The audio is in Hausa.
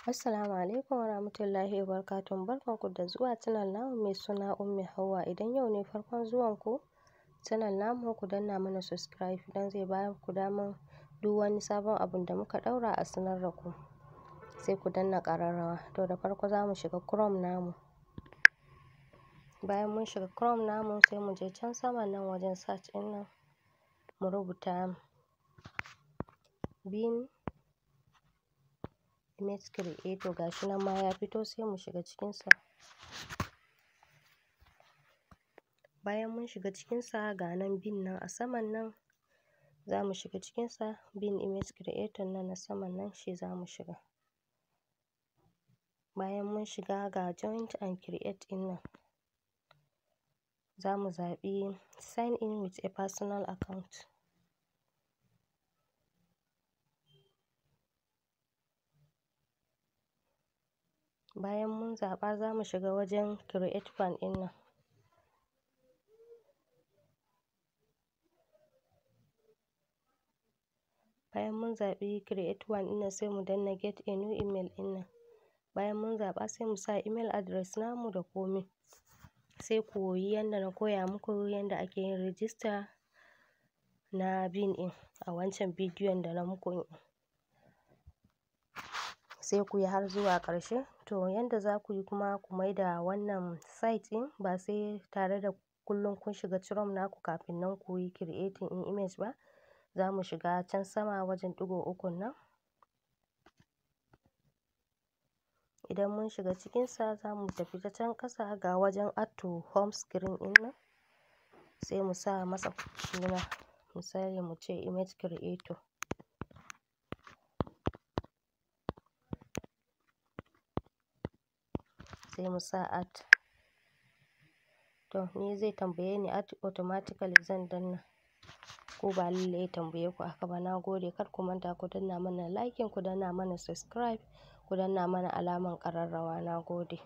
Assalamu alaikum warahmatullahi wabarakatuh. Barkanku da zuwa channel namu mai suna Ummi Hauwa. Idan yau ne farkon zuwan ku channel namu, ku danna mana subscribe don zai ba ku damar duk wani sabon abun da muka daura a sanar da ku. Sai ku danna ƙararrawa. To da farko za mu shiga Chrome namu. Bayan mun shiga Chrome namu sai mu je can saman nan wajen search ɗin nan mu rubuta bin image creator, gashi nan ma ya fito, sai mu shiga cikinsa. Bayan mun shiga cikinsa ga nan bin nan a saman nan za mu shiga cikinsa. Bin image creator nan na saman nan shi za mu shiga. Bayan mun shiga ga joint and create ɗin nan za mu zaɓi sign in with a personal account. Bayan mun zaɓa za mu shiga wajen create fan ɗin nan. Bayan mun zaɓi create one ɗin nan sai mu danna get a new email ɗin nan. Bayan mun zaɓa sai mu sa email address namu da komai. Sai ku koyi yanda na koya muku yanda ake yin register na bin ɗin a wancan bidiyon da na muku. Sai ku yi har zuwa ƙarshe. To yanda za ku yi kuma ku maida wannan site ɗin ba sai tare da kullum kun shiga Chrome naku kafin nan ku yi creating in image ba. Za mu shiga can sama wajen ɗigo ukun nan. Idan mun shiga cikinsa za mu tafi ta can ƙasa ga wajen add to home screen ɗin nan. Sai mu sa masa suna, misali mu ce image creator. Sai mu sa add. To ni zai tambaye ni add automatically, zan danna. Ko ba lallai ya tambaye ku haka ba. Na gode. Kar ku manta ku danna mana like, ku danna mana subscribe, ku danna mana alamar ƙararrawa. Na gode.